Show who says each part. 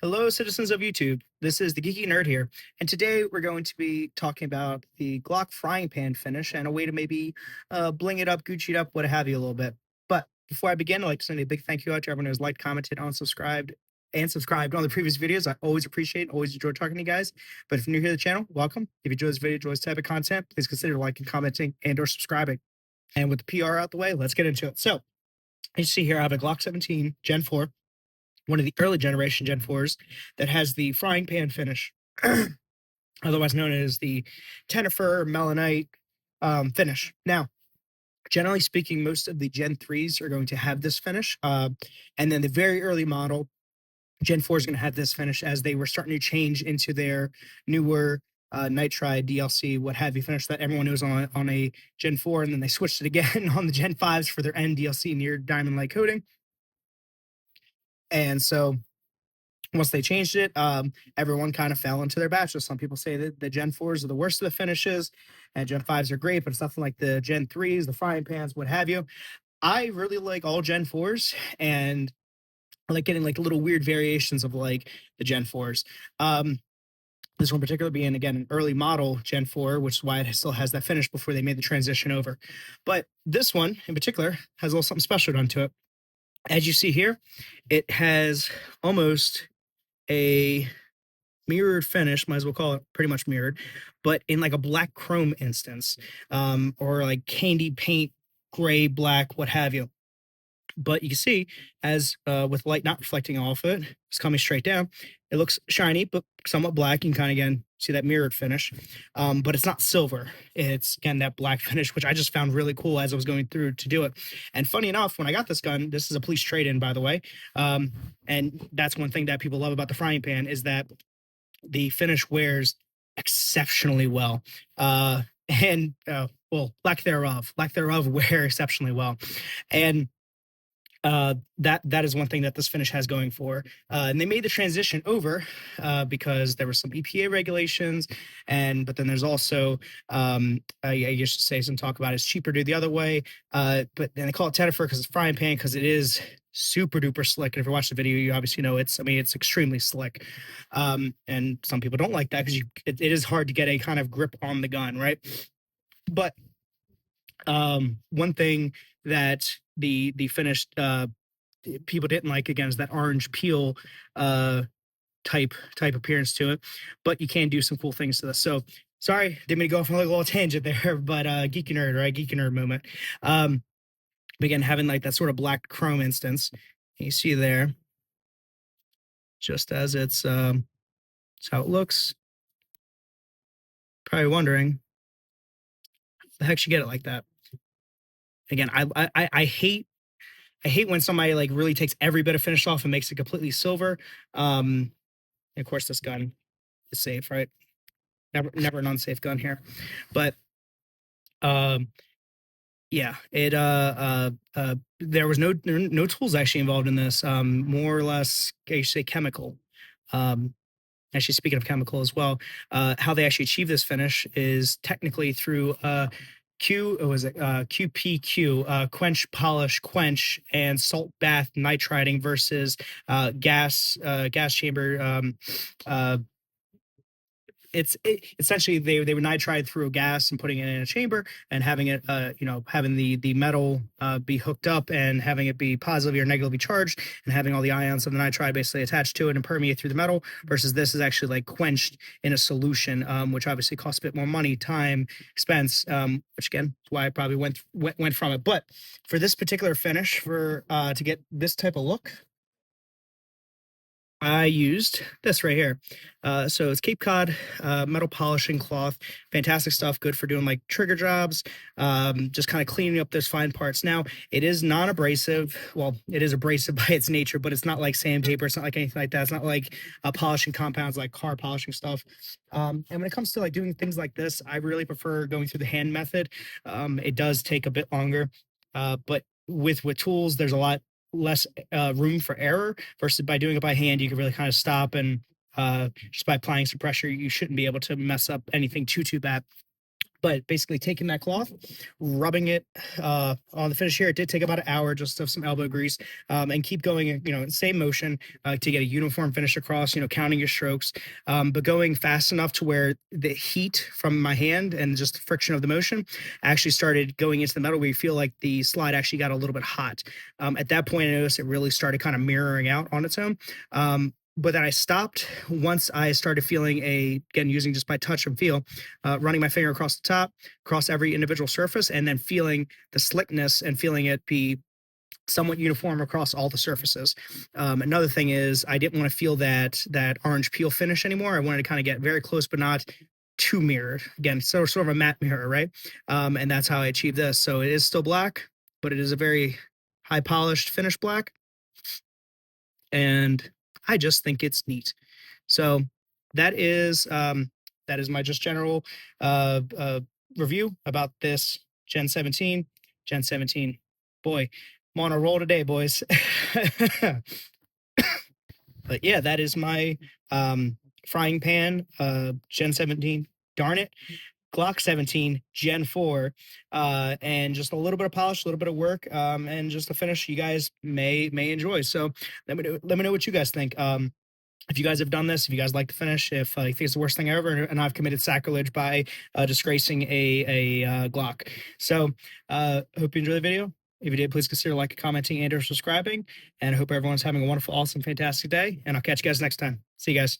Speaker 1: Hello, citizens of YouTube. This is the Geeky Nerd here, and today we're going to be talking about the Glock frying pan finish and a way to maybe bling it up, Gucci it up, what have you a little bit. But before I begin, I'd like to send a big thank you out to everyone who's liked, commented, unsubscribed, and subscribed on the previous videos. I always appreciate, always enjoy talking to you guys. But if you're new here to the channel, welcome. If you enjoy this video, enjoy this type of content, please consider liking, commenting, and or subscribing. And with the PR out the way, let's get into it. So, as you see here, I have a Glock 17 Gen 4, one of the early generation Gen 4s that has the frying pan finish, otherwise known as the Tennifer Melanite finish. Now, generally speaking, most of the Gen 3s are going to have this finish. And then the very early model, Gen 4 is going to have this finish as they were starting to change into their newer nitride DLC, what have you, finish that everyone knows on a Gen 4. And then they switched it again on the Gen 5s for their end DLC near diamond light coating. And so once they changed it, everyone kind of fell into their batches. Some people say that the Gen 4s are the worst of the finishes and Gen 5s are great, but it's nothing like the Gen 3s, the frying pans, what have you. I really like all Gen 4s, and I like getting like little weird variations of like the Gen 4s. This one in particular being, again, an early model Gen 4, which is why it still has that finish before they made the transition over. But this one in particular has a little something special done to it. As you see here, it has almost a mirrored finish, might as well call it pretty much mirrored, but in like a black chrome instance, or like candy paint, gray, black, what have you. But you can see, as with light not reflecting off it, it's coming straight down. It looks shiny, but somewhat black. You can kind of, again, see that mirrored finish. But it's not silver. It's, again, that black finish, which I just found really cool as I was going through to do it. And funny enough, when I got this gun, this is a police trade-in, by the way. And that's one thing that people love about the frying pan is that the finish wears exceptionally well. Well, lack thereof wear exceptionally well. And that is one thing that this finish has going for. And they made the transition over because there were some EPA regulations, but then there's also I guess should say some talk about it's cheaper to do the other way. But then they call it Tennifer because it's frying pan, because it is super duper slick. And if you watch the video, you obviously know it's extremely slick. And some people don't like that because it is hard to get a kind of grip on the gun, right? But one thing that the finished people didn't like, again, is that orange peel type appearance to it, but you can do some cool things to this. So sorry, didn't mean to go off on a little tangent there, but geeky nerd, right? Geeky nerd moment. Again, having like that sort of black chrome instance, you see there, just as it's how it looks. Probably wondering, how the heck you get it like that? Again, I hate when somebody like really takes every bit of finish off and makes it completely silver. And of course, this gun is safe, right? Never an unsafe gun here. But yeah, it there was no tools actually involved in this. More or less, I should say chemical. Actually, speaking of chemical as well, how they actually achieve this finish is technically through QPQ, quench, polish, quench, and salt bath nitriding versus gas chamber. Essentially they would nitride through a gas and putting it in a chamber and having it having the metal be hooked up and having it be positively or negatively charged and having all the ions of the nitride basically attached to it and permeate through the metal, versus this is actually like quenched in a solution, which obviously costs a bit more money, time, expense, which again is why I probably went from it. But for this particular finish, to get this type of look, I used this right here. So it's Cape Cod metal polishing cloth. Fantastic stuff. Good for doing like trigger jobs, just kind of cleaning up those fine parts. Now, it is non-abrasive. Well, it is abrasive by its nature, but it's not like sandpaper. It's not like anything like that. It's not like polishing compounds like car polishing stuff. And when it comes to like doing things like this, I really prefer going through the hand method. It does take a bit longer, but with tools, there's a lot less room for error, versus by doing it by hand, you can really kind of stop, and just by applying some pressure, you shouldn't be able to mess up anything too bad. But basically taking that cloth, rubbing it on the finish here. It did take about an hour just of some elbow grease, and keep going, same motion to get a uniform finish across, counting your strokes, but going fast enough to where the heat from my hand and just the friction of the motion actually started going into the metal where you feel like the slide actually got a little bit hot. At that point, I noticed it really started kind of mirroring out on its own. But then I stopped once I started feeling again, using just by touch and feel, running my finger across the top, across every individual surface, and then feeling the slickness and feeling it be somewhat uniform across all the surfaces. Another thing is I didn't want to feel that orange peel finish anymore. I wanted to kind of get very close, but not too mirrored. Again, so sort of a matte mirror, right? And that's how I achieved this. So it is still black, but it is a very high polished finished black. And I just think it's neat. So that is my just general review about this Gen 17. Gen 17. Boy, I'm on a roll today, boys. But yeah, that is my frying pan Gen 17. Darn it. Glock 17 Gen 4, and just a little bit of polish, a little bit of work, and just a finish you guys may enjoy. So let me know what you guys think. If you guys have done this, if you guys like the finish, if you think it's the worst thing ever, and I've committed sacrilege by disgracing a Glock. So hope you enjoy the video. If you did, please consider liking, commenting, and or subscribing. And I hope everyone's having a wonderful, awesome, fantastic day. And I'll catch you guys next time. See you guys.